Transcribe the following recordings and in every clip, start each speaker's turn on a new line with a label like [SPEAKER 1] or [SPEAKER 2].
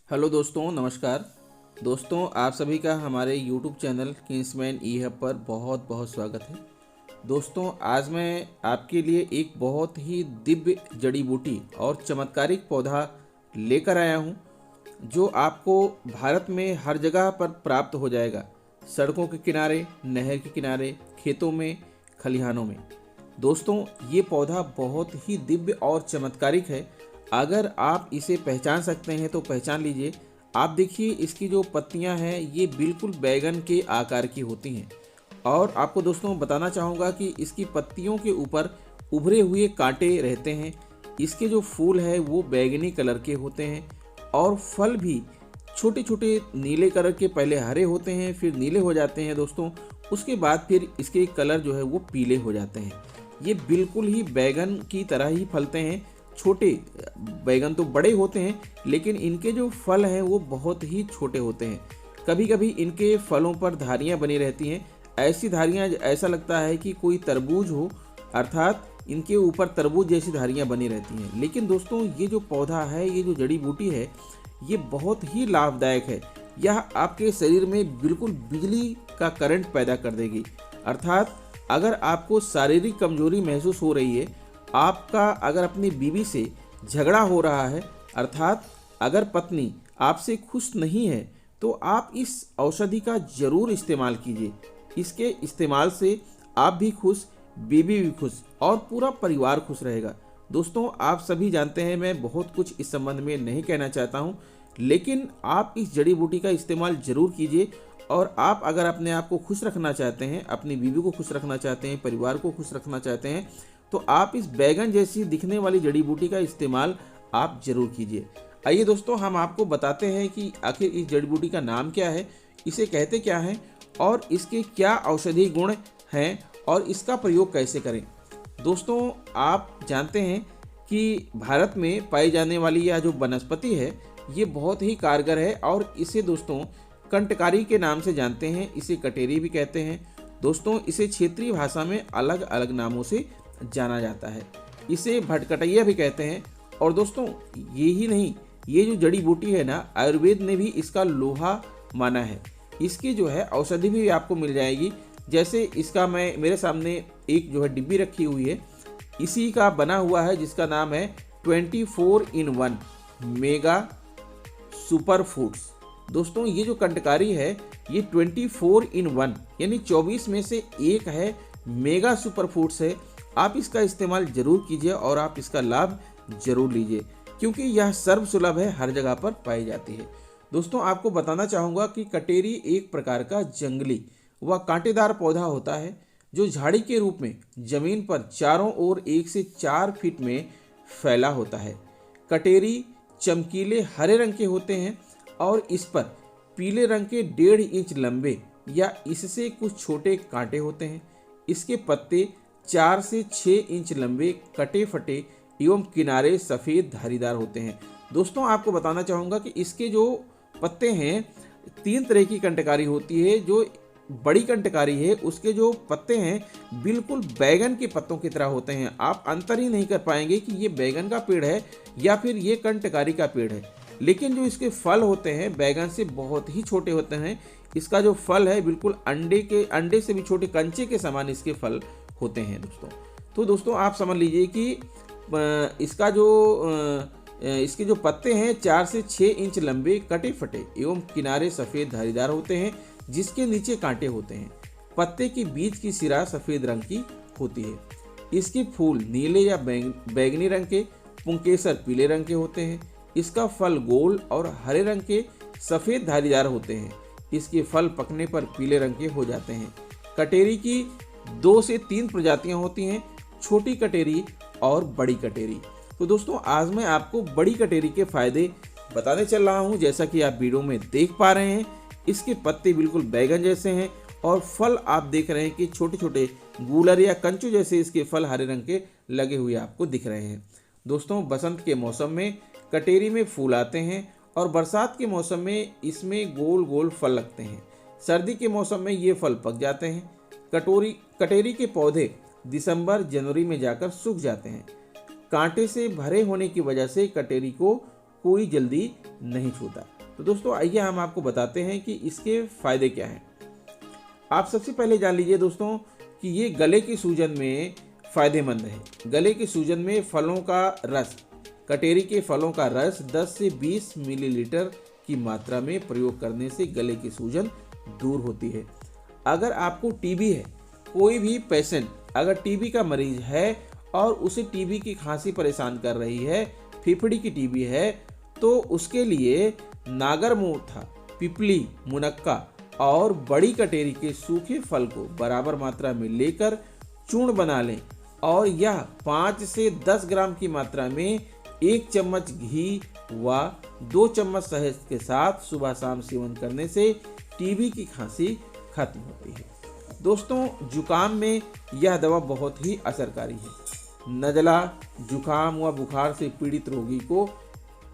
[SPEAKER 1] Hello दोस्तों, नमस्कार। दोस्तों, आप सभी का हमारे यूट्यूब चैनल किंग्समैन ई हब पर बहुत बहुत स्वागत है। दोस्तों, आज मैं आपके लिए एक बहुत ही दिव्य जड़ी बूटी और चमत्कारिक पौधा लेकर आया हूं, जो आपको भारत में हर जगह पर प्राप्त हो जाएगा। सड़कों के किनारे, नहर के किनारे, खेतों में, खलिहानों में। दोस्तों, ये पौधा बहुत ही दिव्य और चमत्कारिक है। अगर आप इसे पहचान सकते हैं तो पहचान लीजिए। आप देखिए, इसकी जो पत्तियां हैं ये बिल्कुल बैगन के आकार की होती हैं। और आपको दोस्तों बताना चाहूँगा कि इसकी पत्तियों के ऊपर उभरे हुए कांटे रहते हैं। इसके जो फूल है वो बैगनी कलर के होते हैं और फल भी छोटे छोटे नीले कलर के, पहले हरे होते हैं फिर नीले हो जाते हैं दोस्तों। उसके बाद फिर इसके कलर जो है वो पीले हो जाते हैं। ये बिल्कुल ही बैगन की तरह ही फलते हैं। छोटे बैगन तो बड़े होते हैं, लेकिन इनके जो फल हैं वो बहुत ही छोटे होते हैं। कभी कभी इनके फलों पर धारियां बनी रहती हैं। ऐसी धारियां ऐसा लगता है कि कोई तरबूज हो, अर्थात इनके ऊपर तरबूज जैसी धारियां बनी रहती हैं। लेकिन दोस्तों, ये जो पौधा है, ये जो जड़ी बूटी है, ये बहुत ही लाभदायक है। यह आपके शरीर में बिल्कुल बिजली का करंट पैदा कर देगी। अर्थात अगर आपको शारीरिक कमजोरी महसूस हो रही है, आपका अगर अपनी बीवी से झगड़ा हो रहा है, अर्थात अगर पत्नी आपसे खुश नहीं है, तो आप इस औषधि का जरूर इस्तेमाल कीजिए। इसके इस्तेमाल से आप भी खुश, बीवी भी खुश और पूरा परिवार खुश रहेगा। दोस्तों, आप सभी जानते हैं मैं बहुत कुछ इस संबंध में नहीं कहना चाहता हूं, लेकिन आप इस जड़ी बूटी का इस्तेमाल जरूर कीजिए। और आप अगर अपने आप को खुश रखना चाहते हैं, अपनी बीवी को खुश रखना चाहते हैं, परिवार को खुश रखना चाहते हैं, तो आप इस बैगन जैसी दिखने वाली जड़ी बूटी का इस्तेमाल आप जरूर कीजिए। आइए दोस्तों, हम आपको बताते हैं कि आखिर इस जड़ी बूटी का नाम क्या है, इसे कहते क्या हैं और इसके क्या औषधीय गुण हैं और इसका प्रयोग कैसे करें। दोस्तों, आप जानते हैं कि भारत में पाई जाने वाली यह जो वनस्पति है ये बहुत ही कारगर है और इसे दोस्तों कंटकारी के नाम से जानते हैं। इसे कटेरी भी कहते हैं। दोस्तों, इसे क्षेत्रीय भाषा में अलग अलग नामों से जाना जाता है। इसे भटकटैया भी कहते हैं। और दोस्तों, ये ही नहीं, ये जो जड़ी बूटी है ना, आयुर्वेद ने भी इसका लोहा माना है। इसकी जो है औषधि भी आपको मिल जाएगी। जैसे इसका मैं मेरे सामने एक जो है डिब्बी रखी हुई है, इसी का बना हुआ है, जिसका नाम है 24 in 1 मेगा सुपर फूड्स। दोस्तों, ये जो कंटकारी है ये 24 in 1 यानी 24 में से एक है, मेगा सुपर फूड्स है। आप इसका इस्तेमाल जरूर कीजिए और आप इसका लाभ जरूर लीजिए, क्योंकि यह सर्वसुलभ है, हर जगह पर पाई जाती है। दोस्तों, आपको बताना चाहूँगा कि कटेरी एक प्रकार का जंगली व कांटेदार पौधा होता है, जो झाड़ी के रूप में जमीन पर चारों ओर 1 से 4 फीट में फैला होता है। कटेरी चमकीले हरे रंग के होते हैं और इस पर पीले रंग के 1.5 इंच लंबे या इससे कुछ छोटे कांटे होते हैं। इसके पत्ते 4 से 6 इंच लंबे, कटे फटे एवं किनारे सफ़ेद धारीदार होते हैं। दोस्तों, आपको बताना चाहूँगा कि इसके जो पत्ते हैं, 3 तरह की कंटकारी होती है। जो बड़ी कंटकारी है उसके जो पत्ते हैं बिल्कुल बैगन के पत्तों की तरह होते हैं। आप अंतर ही नहीं कर पाएंगे कि ये बैगन का पेड़ है या फिर ये कंटकारी का पेड़ है। लेकिन जो इसके फल होते हैं बैगन से बहुत ही छोटे होते हैं। इसका जो फल है बिल्कुल अंडे से भी छोटे, कंचे के समान इसके फल होते हैं दोस्तों। तो दोस्तों, आप समझ लीजिए कि इसके जो पत्ते हैं 4 से 6 इंच लंबे, कटे फटे एवं किनारे सफ़ेद धारीदार होते हैं, जिसके नीचे कांटे होते हैं। पत्ते के बीच की सिरा सफ़ेद रंग की होती है। इसके फूल नीले या बैगनी रंग के, पुंकेसर पीले रंग के होते हैं। इसका फल गोल और हरे रंग के सफ़ेद धारीदार होते हैं। इसके फल पकने पर पीले रंग के हो जाते हैं। कटेरी की 2 से 3 प्रजातियां होती हैं, छोटी कटेरी और बड़ी कटेरी। तो दोस्तों, आज मैं आपको बड़ी कटेरी के फायदे बताने चल रहा हूं। जैसा कि आप वीडियो में देख पा रहे हैं, इसके पत्ते बिल्कुल बैगन जैसे हैं और फल आप देख रहे हैं कि छोटे छोटे गूलर या कंचू जैसे इसके फल हरे रंग के लगे हुए आपको दिख रहे हैं। दोस्तों, बसंत के मौसम में कटेरी में फूल आते हैं और बरसात के मौसम में इसमें गोल गोल फल लगते हैं। सर्दी के मौसम में ये फल पक जाते हैं। कटेरी के पौधे दिसंबर जनवरी में जाकर सूख जाते हैं। कांटे से भरे होने की वजह से कटेरी को कोई जल्दी नहीं छूता। तो दोस्तों आइए हम आपको बताते हैं कि इसके फायदे क्या हैं। आप सबसे पहले जान लीजिए दोस्तों कि ये गले की सूजन में फायदेमंद है। गले की सूजन में फलों का रस, कटेरी के फलों का रस 10 से 20 मिलीलीटर की मात्रा में प्रयोग करने से गले की सूजन दूर होती है। अगर आपको टीबी है, कोई भी पेशेंट अगर टीबी का मरीज है और उसे टीबी की खांसी परेशान कर रही है, फेफड़ी की टीबी है, तो उसके लिए नागरमोथा, पिपली, मुनक्का और बड़ी कटेरी के सूखे फल को बराबर मात्रा में लेकर चूर्ण बना लें और यह 5 से 10 ग्राम की मात्रा में 1 चम्मच घी व 2 चम्मच शहद के साथ सुबह शाम सेवन करने से टीबी की खांसी खत्म होती है। दोस्तों जुकाम में यह दवा बहुत ही असरकारी है। नज़ला, जुकाम व बुखार से पीड़ित रोगी को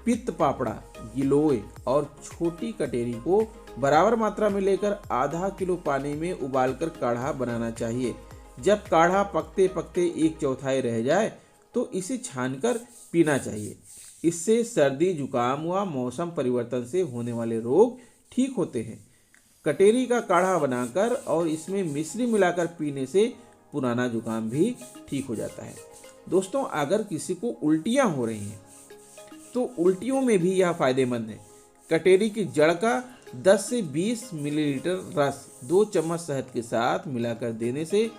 [SPEAKER 1] पित्त पापड़ा, गिलोय और छोटी कटेरी को बराबर मात्रा में लेकर आधा किलो पानी में उबालकर काढ़ा बनाना चाहिए। जब काढ़ा पकते पकते 1/4 रह जाए तो इसे छानकर पीना चाहिए। इससे सर्दी, जुकाम व मौसम परिवर्तन से होने वाले रोग ठीक होते हैं। कटेरी का काढ़ा बनाकर और इसमें मिश्री मिलाकर पीने से पुराना जुकाम भी ठीक हो जाता है। दोस्तों अगर किसी को उल्टियाँ हो रही हैं तो उल्टियों में भी यह फायदेमंद है। कटेरी की जड़ का 10 से 20 मिलीलीटर रस 2 चम्मच शहद के साथ मिलाकर देने से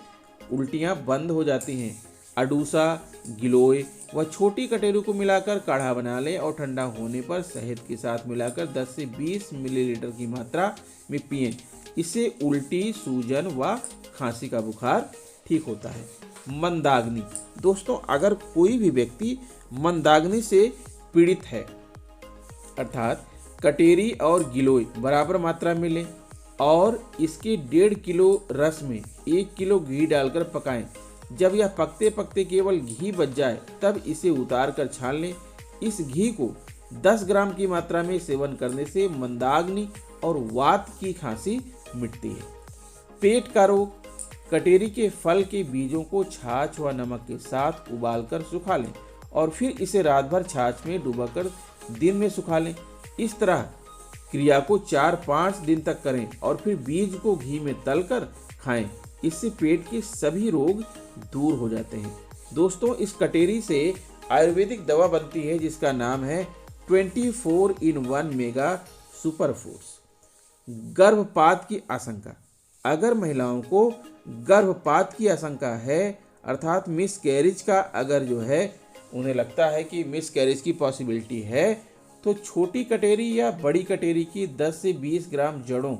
[SPEAKER 1] उल्टियाँ बंद हो जाती हैं। अडूसा, गिलोय व छोटी कटेरी को मिलाकर काढ़ा बना लें और ठंडा होने पर शहद के साथ मिलाकर 10 से 20 मिलीलीटर की मात्रा में पिएं। इससे उल्टी, सूजन व खांसी का बुखार ठीक होता है। मंदाग्नि, दोस्तों अगर कोई भी व्यक्ति मंदाग्नि से पीड़ित है, अर्थात कटेरी और गिलोय बराबर मात्रा में लें और इसके 1.5 किलो रस में 1 किलो घी डालकर पकाएं। जब यह पकते पकते केवल घी बच जाए तब इसे उतार कर छान लें। इस घी को 10 ग्राम की मात्रा में सेवन करने से मंदाग्नि और वात की खांसी मिटती है। पेट का रोग, कटेरी के फल के बीजों को छाछ व नमक के साथ उबालकर सुखा लें और फिर इसे रात भर छाछ में डुबाकर दिन में सुखा लें। इस तरह क्रिया को 4-5 दिन तक करें और फिर बीज को घी में तलकर खाएं। इससे पेट के सभी रोग दूर हो जाते हैं। दोस्तों इस कटेरी से आयुर्वेदिक दवा बनती है जिसका नाम है 24-in-1 मेगा सुपर फूड्स। गर्भपात की आशंका, अगर महिलाओं को गर्भपात की आशंका है अर्थात मिस कैरेज का अगर जो है उन्हें लगता है कि मिस कैरेज की पॉसिबिलिटी है तो छोटी कटेरी या बड़ी कटेरी की 10 से 20 ग्राम जड़ों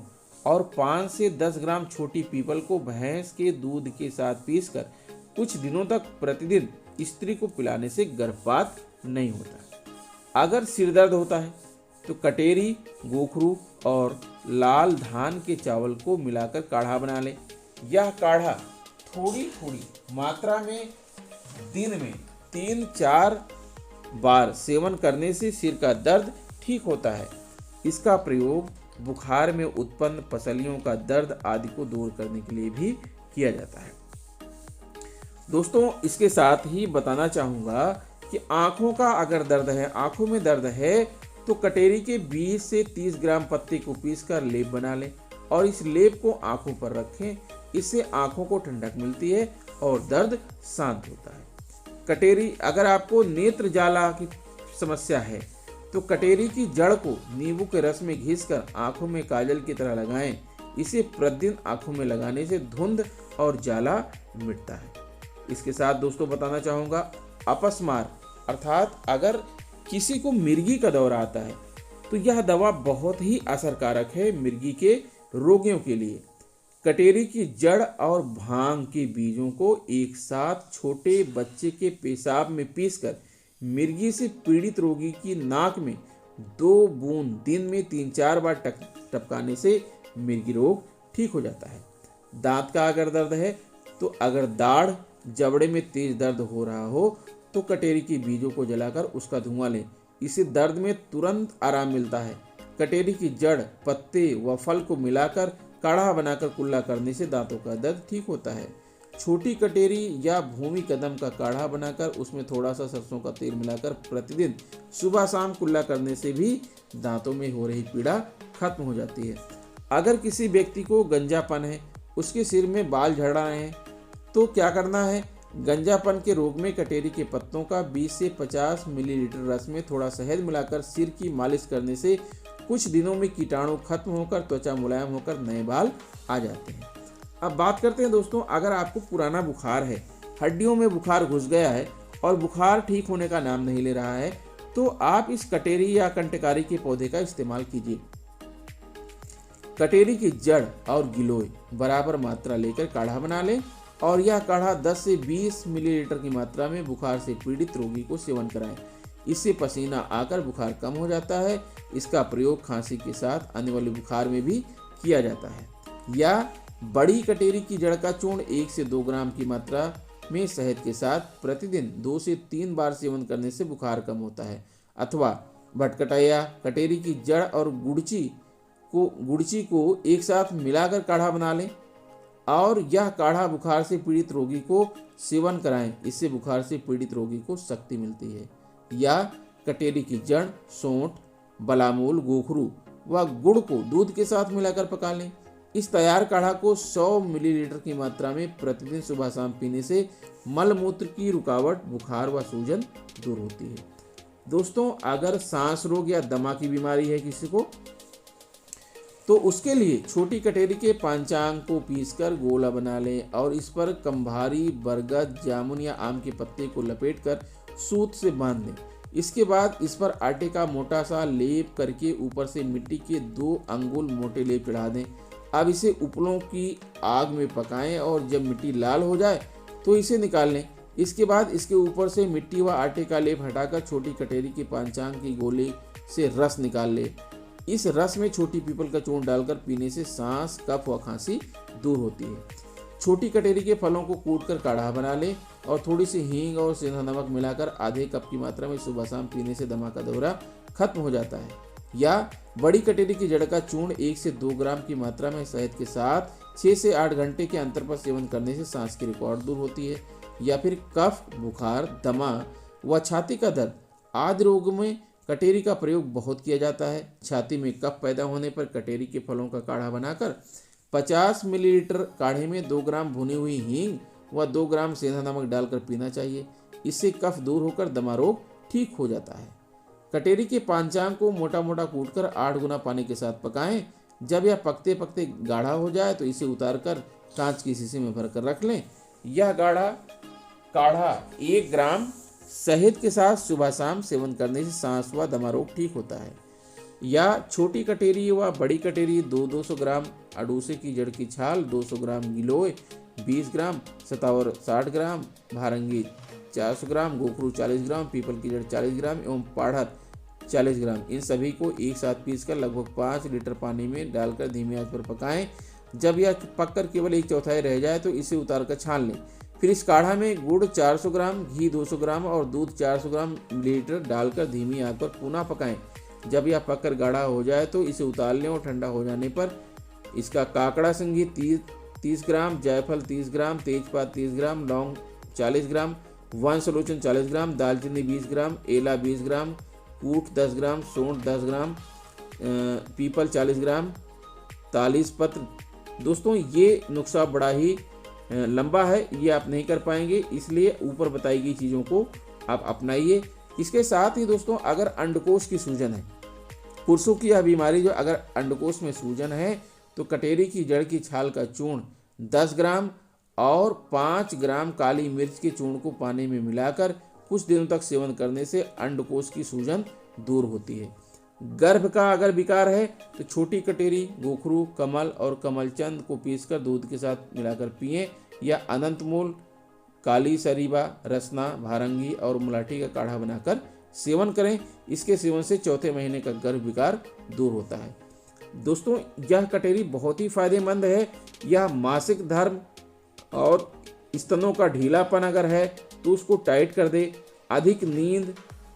[SPEAKER 1] और 5 से 10 ग्राम छोटी पीपल को भैंस के दूध के साथ पीसकर कुछ दिनों तक प्रतिदिन स्त्री को पिलाने से गर्भपात नहीं होता। अगर सिर दर्द होता है तो कटेरी, गोखरू और लाल धान के चावल को मिलाकर काढ़ा बना लें। यह काढ़ा थोड़ी थोड़ी मात्रा में दिन में 3-4 बार सेवन करने से सिर का दर्द ठीक होता है। इसका प्रयोग बुखार में उत्पन्न पसलियों का दर्द आदि को दूर करने के लिए भी किया जाता है। दोस्तों इसके साथ ही बताना चाहूँगा कि आँखों का अगर दर्द है, आँखों में दर्द है तो कटेरी के 20 से 30 ग्राम पत्ते को पीसकर लेप बना लें और इस लेप को आँखों पर रखें। इससे आँखों को ठंडक मिलती है और दर्द शांत होता है। कटेरी, अगर आपको नेत्र जाला की समस्या है तो कटेरी की जड़ को नींबू के रस में घिसकर आँखों में काजल की तरह लगाएं। इसे प्रतिदिन आँखों में लगाने से धुंध और जाला मिटता है। इसके साथ दोस्तों बताना चाहूँगा अपस्मार, अर्थात अगर किसी को मिर्गी का दौरा आता है तो यह दवा बहुत ही असरकारक है मिर्गी के रोगियों के लिए। कटेरी की जड़ और भांग के बीजों को एक साथ छोटे बच्चे के पेशाब में पीसकर मिर्गी से पीड़ित रोगी की नाक में 2 बूंद दिन में 3-4 बार टपकाने से मिर्गी रोग ठीक हो जाता है। दांत का अगर दर्द है तो अगर दाढ़, जबड़े में तेज दर्द हो रहा हो तो कटेरी के बीजों को जलाकर उसका धुआं लें। इससे दर्द में तुरंत आराम मिलता है। कटेरी की जड़, पत्ते व फल को मिलाकर काढ़ा बनाकर कुल्ला करने से दांतों का दर्द ठीक होता है। छोटी कटेरी या भूमि कदम का काढ़ा बनाकर उसमें थोड़ा सा सरसों का तेल मिलाकर प्रतिदिन सुबह शाम कुल्ला करने से भी दांतों में हो रही पीड़ा खत्म हो जाती है। अगर किसी व्यक्ति को गंजापन है, उसके सिर में बाल झड़ रहे हैं, तो क्या करना है? गंजापन के रोग में कटेरी के पत्तों का 20 से 50 मिलीलीटर रस में थोड़ा शहद मिलाकर सिर की मालिश करने से कुछ दिनों में कीटाणु खत्म होकर त्वचा मुलायम होकर नए बाल आ जाते हैं। अब बात करते हैं दोस्तों, अगर आपको पुराना बुखार है, हड्डियों में बुखार घुस गया है और बुखार ठीक होने का नाम नहीं ले रहा है, तो आप इस कटेरी या कंटकारी के पौधे का इस्तेमाल कीजिए। कटेरी की जड़ और गिलोय बराबर मात्रा लेकर काढ़ा बना लें और यह काढ़ा 10 से 20 मिलीलीटर की मात्रा में बुखार से पीड़ित रोगी को सेवन कराएं। इससे पसीना आकर बुखार कम हो जाता है। इसका प्रयोग खांसी के साथ आने वाले बुखार में भी किया जाता है। या बड़ी कटेरी की जड़ का चूर्ण 1 से 2 ग्राम की मात्रा में शहद के साथ प्रतिदिन 2 से 3 बार सेवन करने से बुखार कम होता है। अथवा भटकटैया कटेरी की जड़ और गुड़ची को एक साथ मिलाकर काढ़ा बना लें और यह काढ़ा बुखार से पीड़ित रोगी को सेवन कराएं। इससे बुखार से पीड़ित रोगी को शक्ति मिलती है। या कटेरी की जड़, सौंठ, बलामूल, गोखरू व गुड़ को दूध के साथ मिलाकर पका लें। इस तैयार काढ़ा को 100 मिलीलीटर की मात्रा में प्रतिदिन सुबह शाम पीने से मल मूत्र की रुकावट, बुखार व सूजन दूर होती है। दोस्तों, अगर सांस रोग या दमा की बीमारी है किसी को, तो उसके लिए छोटी कटेरी के पांचांग को पीसकर गोला बना लें और इस पर कंभारी, बरगद, जामुन या आम के पत्ते को लपेटकर सूत से बांध दें। इसके बाद इस पर आटे का मोटा सा लेप करके ऊपर से मिट्टी के 2 अंगुल मोटे लेप चढ़ा दें। अब इसे उपलों की आग में पकाएं और जब मिट्टी लाल हो जाए तो इसे निकाल लें। इसके बाद इसके ऊपर से मिट्टी व आटे का लेप हटाकर छोटी कटेरी के पांचांग की गोले से रस निकाल लें। इस रस में छोटी पीपल का चूर्ण डालकर पीने से सांस, कफ व खांसी दूर होती है। छोटी कटेरी के फलों को कूटकर काढ़ा बना लें और थोड़ी सी हींग और सेंधा नमक मिलाकर आधे कप की मात्रा में सुबह शाम पीने से दमा का दौरा खत्म हो जाता है। या बड़ी कटेरी की जड़ का चूर्ण 1 से 2 ग्राम की मात्रा में शहद के साथ 6 से 8 घंटे के अंतर पर सेवन करने से सांस की रिकॉर्ड दूर होती है। या फिर कफ, बुखार, दमा व छाती का दर्द आदि रोग में कटेरी का प्रयोग बहुत किया जाता है। छाती में कफ पैदा होने पर कटेरी के फलों का काढ़ा बनाकर 50 मिलीलीटर काढ़े में 2 ग्राम भुनी हुई हींग व 2 ग्राम सेंधा नमक डालकर पीना चाहिए। इससे कफ दूर होकर दमा रोग ठीक हो जाता है। कटेरी के पांचांग को मोटा मोटा कूटकर 8 गुना पानी के साथ पकाएं। जब यह पकते पकते गाढ़ा हो जाए तो इसे उतारकर कांच की शीशी में भरकर रख लें। यह काढ़ा 1 ग्राम शहद के साथ सुबह शाम सेवन करने से सांस व दमा रोग ठीक होता है। या छोटी कटेरी व बड़ी कटेरी 200 ग्राम, अडूसे की जड़ की छाल 200 ग्राम, गिलोय 20 ग्राम, सतावर 60 ग्राम, भारंगी 400 ग्राम, गोखरू 40 ग्राम, पीपल की जड़ 40 ग्राम एवं पाढ़त 40 ग्राम, इन सभी को एक साथ पीसकर लगभग 5 लीटर पानी में डालकर धीमी आंच पर पकाएं। जब यह पककर केवल 1/4 रह जाए तो इसे उतारकर छान लें। फिर इस काढ़ा में गुड़ 400 ग्राम, घी 200 ग्राम और दूध 400 ग्राम लीटर डालकर धीमी आंच पर पुनः पकाएं। जब यह पककर गाढ़ा हो जाए तो इसे उतार लें और ठंडा हो जाने पर इसका काकड़ा संगीत 30 ग्राम, जायफल 30 ग्राम, तेजपात 30 ग्राम, लौंग 40 ग्राम, वंशलोचन 40 ग्राम, दालचीनी 20 ग्राम, एला 20 ग्राम, कूट 10 ग्राम, सौंठ 10 ग्राम, पीपल 40 ग्राम, तालीस पत्र। दोस्तों, ये नुस्खा बड़ा ही लंबा है, ये आप नहीं कर पाएंगे, इसलिए ऊपर बताई गई चीज़ों को आप अपनाइए। इसके साथ ही दोस्तों, अगर अंडकोश की सूजन है, पुरुषों की यह बीमारी जो अगर अंडकोश में सूजन है तो कटेरी की जड़ की छाल का चूर्ण 10 ग्राम और 5 ग्राम काली मिर्च के चूर्ण को पानी में मिलाकर कुछ दिनों तक सेवन करने से अंडकोश की सूजन दूर होती है। गर्भ का अगर विकार है तो छोटी कटेरी, गोखरू, कमल और कमलचंद को पीसकर दूध के साथ मिलाकर पिएं। या अनंत मूल, काली सरीबा, रसना, भारंगी और मुलाठी का काढ़ा बनाकर सेवन करें। इसके सेवन से 4थे महीने का गर्भ विकार दूर होता है। दोस्तों, यह कटेरी बहुत ही फायदेमंद है। यह मासिक धर्म और स्तनों का ढीलापन अगर है तो उसको टाइट कर दे। अधिक नींद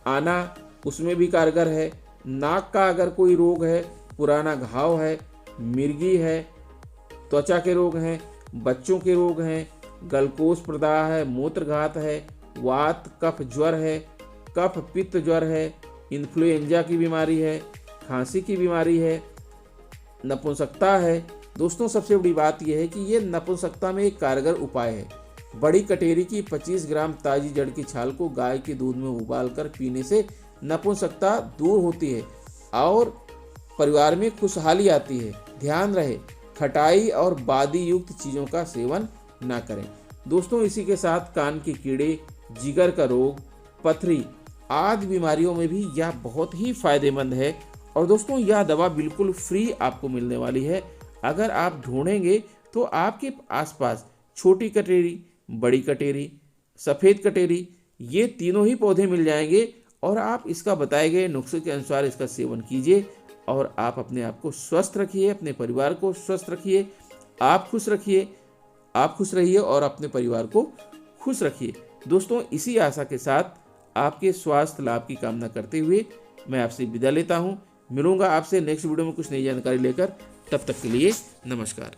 [SPEAKER 1] आना उसमें भी कारगर है। नाक का अगर कोई रोग है, पुराना घाव है, मिर्गी है, त्वचा के रोग हैं, बच्चों के रोग हैं, गलकोष प्रदाह है, मूत्रघात है, वात कफ ज्वर है, कफ पित्त ज्वर है, इन्फ्लुएंजा की बीमारी है, खांसी की बीमारी है, नपुंसकता है। दोस्तों सबसे बड़ी बात यह है कि ये नपुंसकता में एक कारगर उपाय है। बड़ी कटेरी की 25 ग्राम ताजी जड़ की छाल को गाय के दूध में उबालकर पीने से नपुंसकता दूर होती है और परिवार में खुशहाली आती है। ध्यान रहे, खटाई और बादी युक्त चीज़ों का सेवन ना करें। दोस्तों इसी के साथ कान के कीड़े, जिगर का रोग, पथरी आदि बीमारियों में भी यह बहुत ही फायदेमंद है। और दोस्तों यह दवा बिल्कुल फ्री आपको मिलने वाली है। अगर आप ढूंढेंगे तो आपके आसपास छोटी कटेरी, बड़ी कटेरी, सफ़ेद कटेरी, ये तीनों ही पौधे मिल जाएंगे और आप इसका बताए गए नुस्खे के अनुसार इसका सेवन कीजिए और आप अपने आप को स्वस्थ रखिए, अपने परिवार को स्वस्थ रखिए, आप खुश रहिए और अपने परिवार को खुश रखिए। दोस्तों इसी आशा के साथ आपके स्वास्थ्य लाभ की कामना करते हुए मैं आपसे विदा लेता हूँ। मिलूंगा आपसे नेक्स्ट वीडियो में कुछ नई जानकारी लेकर। तब तक के लिए नमस्कार।